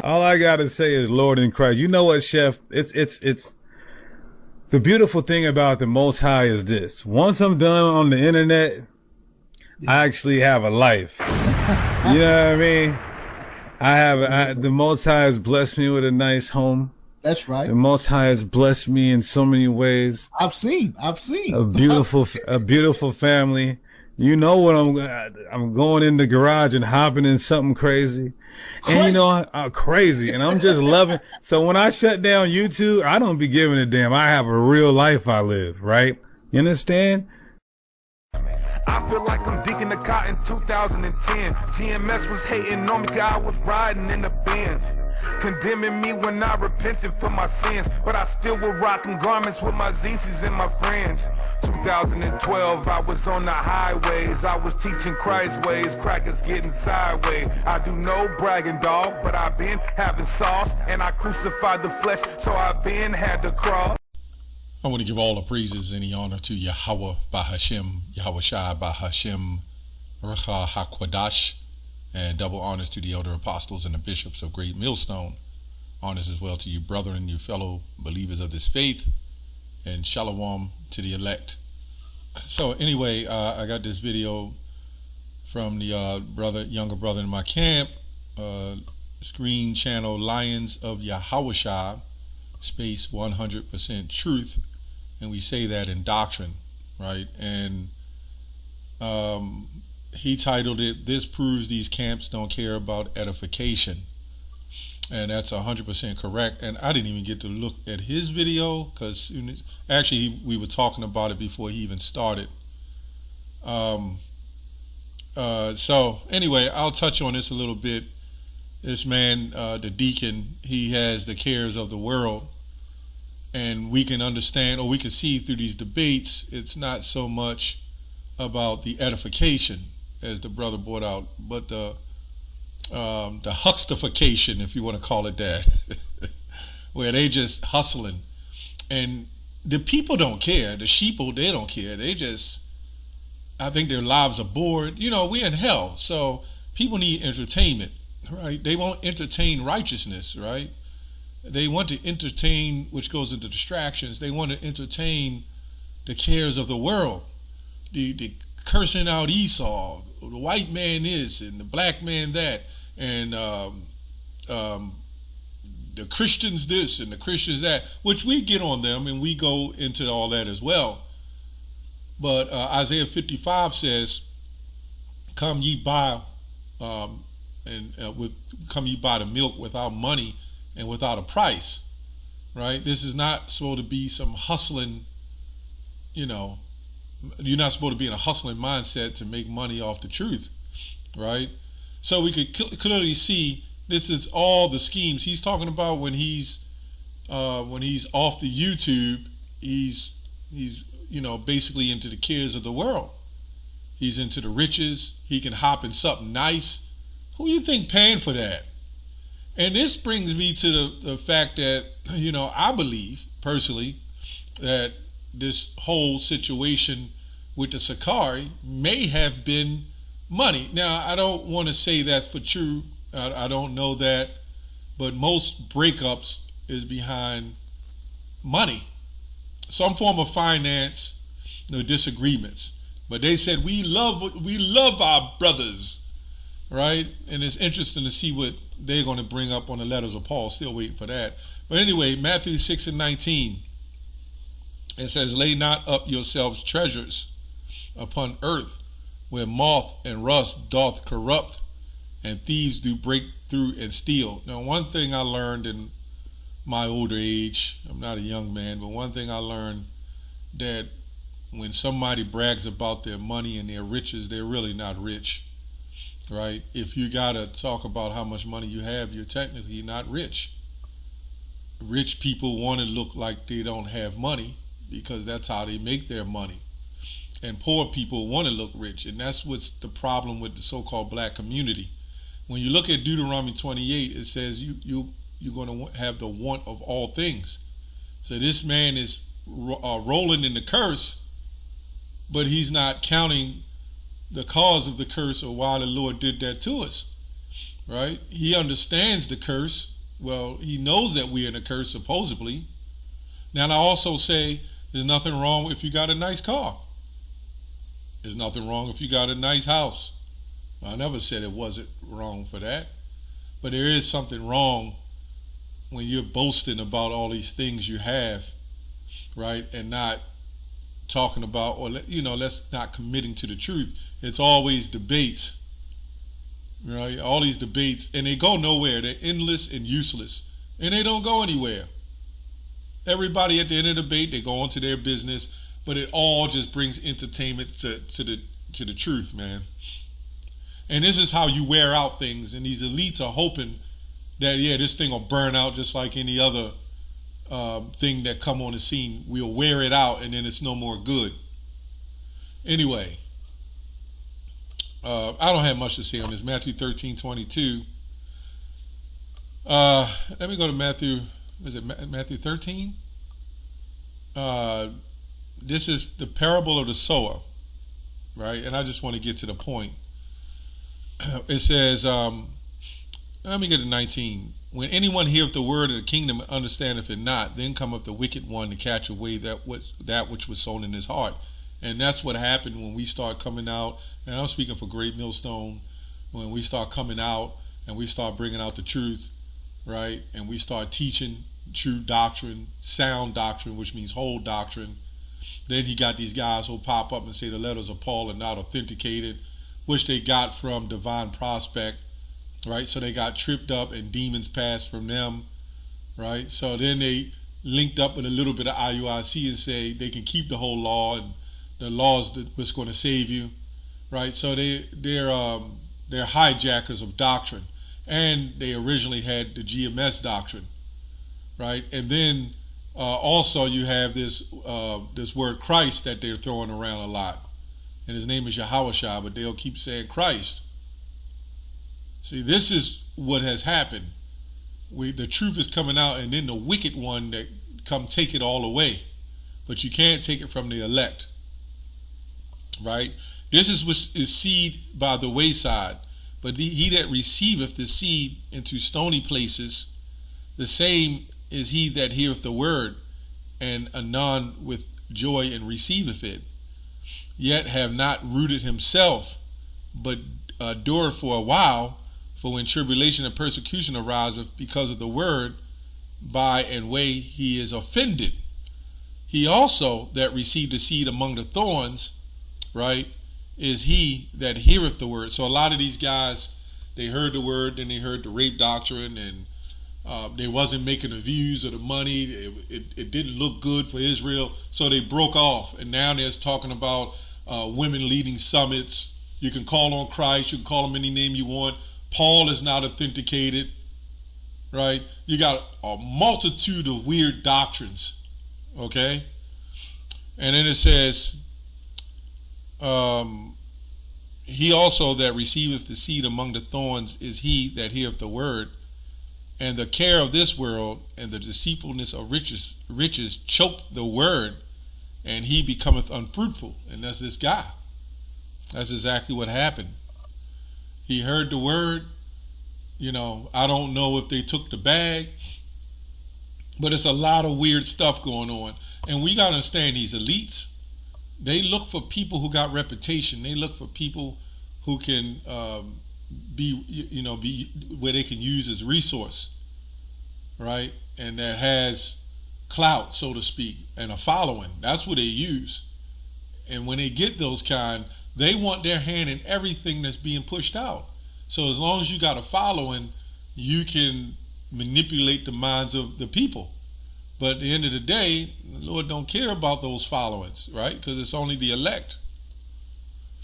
All I gotta say is Lord in Christ. You know what, Chef? It's the beautiful thing about the Most High is this. Once I'm done on the internet, I actually have a life. You know what I mean? The Most High has blessed me with a nice home. That's right. The Most High has blessed me in so many ways. I've seen a beautiful family. You know what I'm going in the garage and hopping in something crazy. And you know, I'm crazy and I'm just loving. So when I shut down YouTube, I don't be giving a damn. I have a real life I live, right? You understand? I feel like I'm digging the car in 2010. TMS was hating on me 'cause I was riding in the Benz, condemning me when I repented for my sins, but I still was rocking garments with my Zeeces and my friends. 2012, I was on the highways, I was teaching Christ's ways, crackers getting sideways. I do no bragging, dog, but I've been having sauce, and I crucified the flesh, so I've been had the cross. I want to give all the praises and the honor to Yahweh Bahashem, Yahweh Shai Bahashem, Recha HaKwadash, and double honors to the elder apostles and the bishops of Great Millstone. Honors as well to you, brethren, you fellow believers of this faith, and shalom to the elect. So anyway, I got this video from the younger brother in my camp, screen channel Lions of Yahweh Shai, space 100% truth. And we say that in doctrine, right? And he titled it, "This Proves These Camps Don't Care About Edification." And that's 100% correct. And I didn't even get to look at his video because actually we were talking about it before he even started. So anyway, I'll touch on this a little bit. This man, the deacon, he has the cares of the world. And we can understand, or we can see through these debates, it's not so much about the edification, as the brother brought out, but the huckstification, if you want to call it that, where they just hustling. And the people don't care. The sheeple, they don't care. They just, I think their lives are bored. You know, we're in hell, so people need entertainment, right? They won't entertain righteousness, right? They want to entertain, which goes into distractions. They want to entertain the cares of the world, the cursing out Esau, the white man this and the black man that, and the Christians this and the Christians that, which we get on them and we go into all that as well. But Isaiah 55 says, "Come ye buy, come ye buy the milk without money and without a price," right? This is not supposed to be some hustling, you know, you're not supposed to be in a hustling mindset to make money off the truth, right? So we could clearly see this is all the schemes he's talking about when he's off the YouTube. He's you know, basically into the cares of the world. He's into the riches. He can hop in something nice. Who you think paying for that? And this brings me to the fact that, you know, I believe personally that this whole situation with the Sakari may have been money. Now, I don't want to say that's for true. I don't know that, but most breakups is behind money, some form of finance, no disagreements. But they said we love our brothers, right? And it's interesting to see what they're going to bring up on the letters of Paul. Still waiting for that. But anyway, Matthew 6:19, it says, "Lay not up yourselves treasures upon earth, where moth and rust doth corrupt, and thieves do break through and steal." Now, one thing I learned in my older age, I'm not a young man, but one thing I learned, that when somebody brags about their money and their riches, they're really not rich. Right? If you gotta talk about how much money you have, you're technically not rich. Rich people want to look like they don't have money because that's how they make their money. And poor people want to look rich, and that's what's the problem with the so-called black community. When you look at Deuteronomy 28, it says you're going to have the want of all things. So this man is rolling in the curse, but he's not counting the cause of the curse or why the Lord did that to us, right? He understands the curse, Well, he knows that we're in a curse, supposedly. Now, I also say there's nothing wrong if you got a nice car. There's nothing wrong if you got a nice house. I never said it wasn't wrong for that. But there is something wrong when you're boasting about all these things you have, right? And not talking about, or, let's not committing to the truth. It's always debates, right? All these debates, and they go nowhere. They're endless and useless, and they don't go anywhere. Everybody at the end of the debate, they go on to their business, but it all just brings entertainment to the truth, man. And this is how you wear out things. And these elites are hoping that, this thing will burn out just like any other thing that come on the scene. We'll wear it out, and then it's no more good. Anyway, I don't have much to say on this. Matthew 13:22. Let me go to Matthew. Is it Matthew 13? This is the parable of the sower, right? And I just want to get to the point. It says, let me get to 19. When anyone heareth the word of the kingdom and understandeth it not, then cometh the wicked one to catch away that which was sown in his heart. And that's what happened when we start coming out. And I'm speaking for Great Millstone. When we start coming out and we start bringing out the truth, right? And we start teaching true doctrine, sound doctrine, which means whole doctrine. Then he got these guys who'll pop up and say the letters of Paul are not authenticated, which they got from Divine Prospect, right? So they got tripped up and demons passed from them, right? So then they linked up with a little bit of IUIC and say they can keep the whole law, and the law is what's going to save you, right? So they're hijackers of doctrine, and they originally had the GMS doctrine, right? And then also you have this word Christ that they're throwing around a lot. And his name is Yahushua, but they'll keep saying Christ. See, this is what has happened. The truth is coming out, and then the wicked one that come take it all away. But you can't take it from the elect, right? This is what is seed by the wayside. But he that receiveth the seed into stony places, the same is he that heareth the word, and anon with joy and receiveth it, yet have not rooted himself, but endureth for a while. For when tribulation and persecution ariseth because of the word, by and way he is offended. He also that received the seed among the thorns, right, is he that heareth the word. So a lot of these guys, they heard the word, then they heard the rape doctrine, and they wasn't making the views or the money. It didn't look good for Israel, so they broke off. And now they're talking about women leading summits. You can call on Christ. You can call him any name you want. Paul is not authenticated, right? You got a multitude of weird doctrines, okay? And then it says, he also that receiveth the seed among the thorns is he that heareth the word, and the care of this world and the deceitfulness of riches choke the word, and he becometh unfruitful. And that's this guy. That's exactly what happened. He heard the word. I don't know if they took the bag, but it's a lot of weird stuff going on. And we got to understand these elites, they look for people who got reputation. They look for people who can be where they can use as resource, right? And that has clout, so to speak, and a following. That's what they use. And when they get those kind, they want their hand in everything that's being pushed out. So as long as you got a following, you can manipulate the minds of the people. But at the end of the day, the Lord don't care about those followings, right? Because it's only the elect.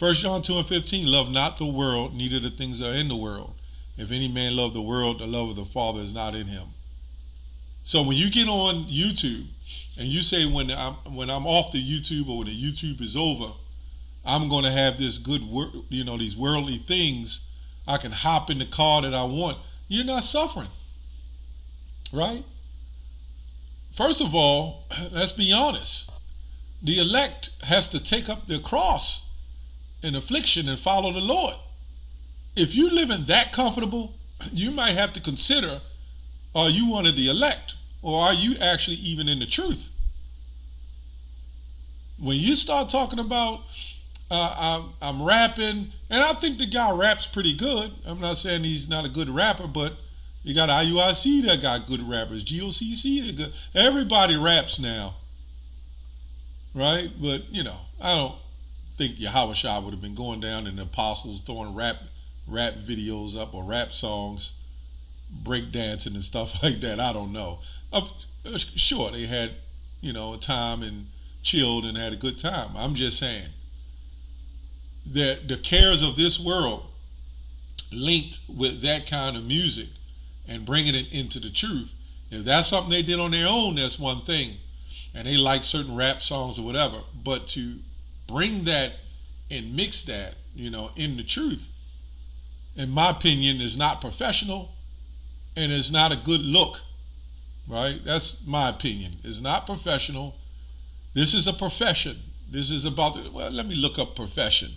1 John 2:15, love not the world, neither the things that are in the world. If any man love the world, the love of the Father is not in him. So when you get on YouTube and you say, when I'm off the YouTube, or when the YouTube is over, I'm going to have this good, these worldly things. I can hop in the car that I want. You're not suffering, right? First of all, let's be honest. The elect has to take up their cross in affliction and follow the Lord. If you live in that comfortable, you might have to consider Are you one of the elect? Or are you actually even in the truth? When you start talking about I'm rapping, and I think the guy raps pretty good. I'm not saying he's not a good rapper, but you got IUIC that got good rappers, GOCC that good. Everybody raps now, right? But I don't think Yahweh Shai would have been going down in the apostles throwing rap videos up or rap songs, break dancing and stuff like that. I don't know. Sure, they had a time and chilled and had a good time. I'm just saying that the cares of this world linked with that kind of music and bringing it into the truth. If that's something they did on their own, that's one thing, and they like certain rap songs or whatever. But to bring that and mix that, in the truth, in my opinion, is not professional and is not a good look, right? That's my opinion. It's not professional. This is a profession. This is about, let me look up profession.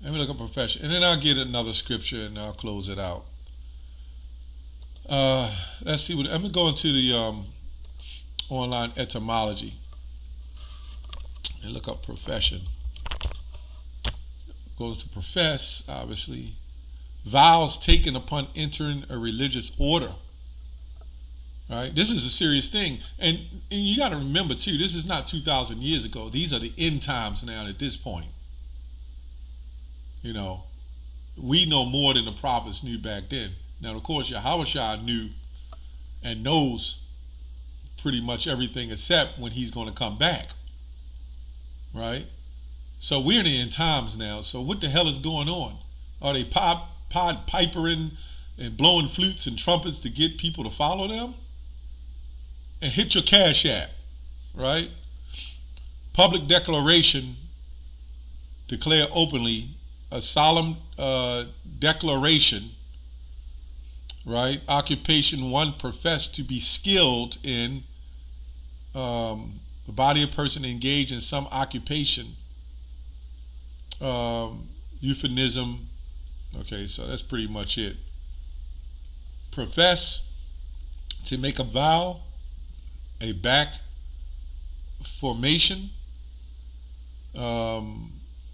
And then I'll get another scripture and I'll close it out. Let's see I'm going to go into the online etymology and look up profession. Goes to profess, obviously. Vows taken upon entering a religious order. Right? This is a serious thing. And you got to remember, too, this is not 2,000 years ago. These are the end times now at this point. We know more than the prophets knew back then. Now, of course, Yahweh Shai knew and knows pretty much everything except when he's going to come back. Right? So we're in the end times now. So what the hell is going on? Are they pipering and blowing flutes and trumpets to get people to follow them? And hit your Cash App, right? Public declaration, declare openly, a solemn declaration, right? Occupation one, profess to be skilled in the body of person engaged in some occupation. Euphemism. Okay, so that's pretty much it. Profess, to make a vow, a back formation,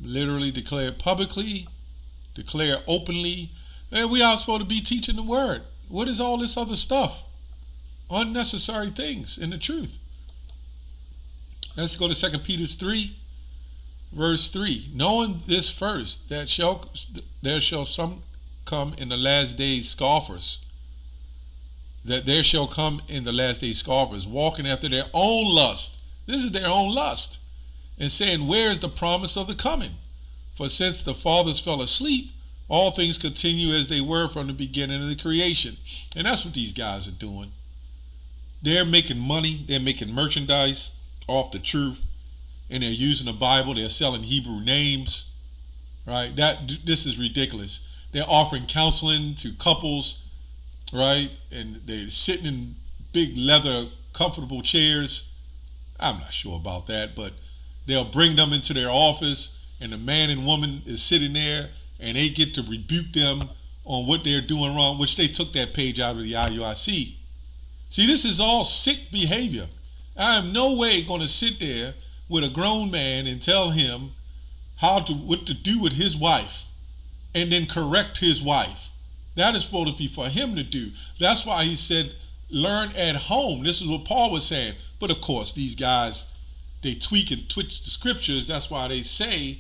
literally declare publicly, declare openly. And we are supposed to be teaching the word. What is all this other stuff? Unnecessary things in the truth. Let's go to 2 Peter 3, verse 3. Knowing this first, that there shall some come in the last days scoffers. That there shall come in the last days scoffers, walking after their own lust. This is their own lust. And saying, where is the promise of the coming? For since the fathers fell asleep, all things continue as they were from the beginning of the creation. And that's what these guys are doing. They're making money. They're making merchandise off the truth. And they're using the Bible. They're selling Hebrew names. Right? This is ridiculous. They're offering counseling to couples. Right? And they're sitting in big leather comfortable chairs. I'm not sure about that, but they'll bring them into their office, and the man and woman is sitting there, and they get to rebuke them on what they're doing wrong, which they took that page out of the IUIC. See, this is all sick behavior. I am no way going to sit there with a grown man and tell him what to do with his wife and then correct his wife. That is supposed to be for him to do. That's why he said, learn at home. This is what Paul was saying. But of course, these guys, they tweak and twitch the scriptures. That's why they say,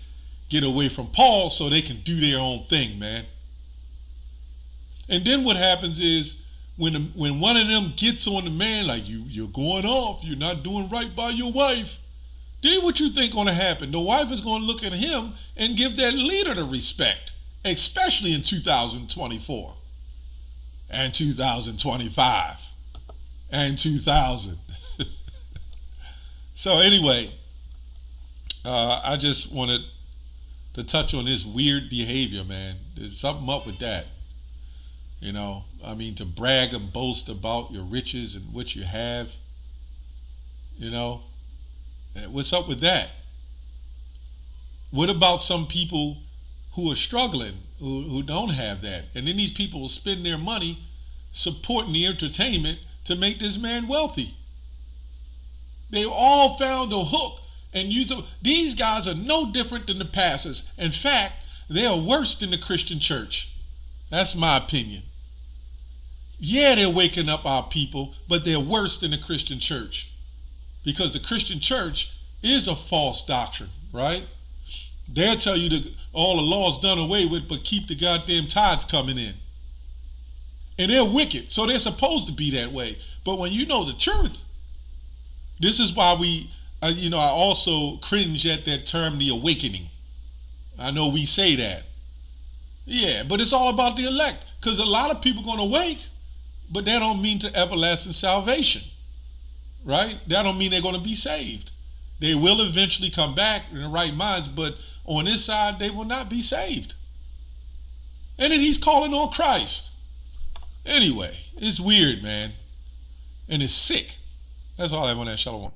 get away from Paul so they can do their own thing, man. And then what happens is, when one of them gets on the man, like, you're going off, you're not doing right by your wife, then what you think going to happen? The wife is going to look at him and give that leader the respect, especially in 2024 and 2025 and 2000. So anyway, I just wanted to touch on this weird behavior, man. There's something up with that. To brag and boast about your riches and what you have. What's up with that? What about some people who are struggling, who don't have that? And then these people will spend their money supporting the entertainment to make this man wealthy. They all found the hook and used them. These guys are no different than the pastors. In fact, they are worse than the Christian church. That's my opinion. Yeah, they're waking up our people, but they're worse than the Christian church. Because the Christian church is a false doctrine, right? They'll tell you that all the law's done away with, but keep the goddamn tithes coming in. And they're wicked, so they're supposed to be that way. But when you know the truth, this is why I also cringe at that term, the awakening. I know we say that. Yeah, but it's all about the elect. Because a lot of people are going to awake, but that don't mean to everlasting salvation. Right? That don't mean they're going to be saved. They will eventually come back in the right minds, but on this side, they will not be saved. And then he's calling on Christ. Anyway, it's weird, man. And it's sick. That's all I want to add. Shalom.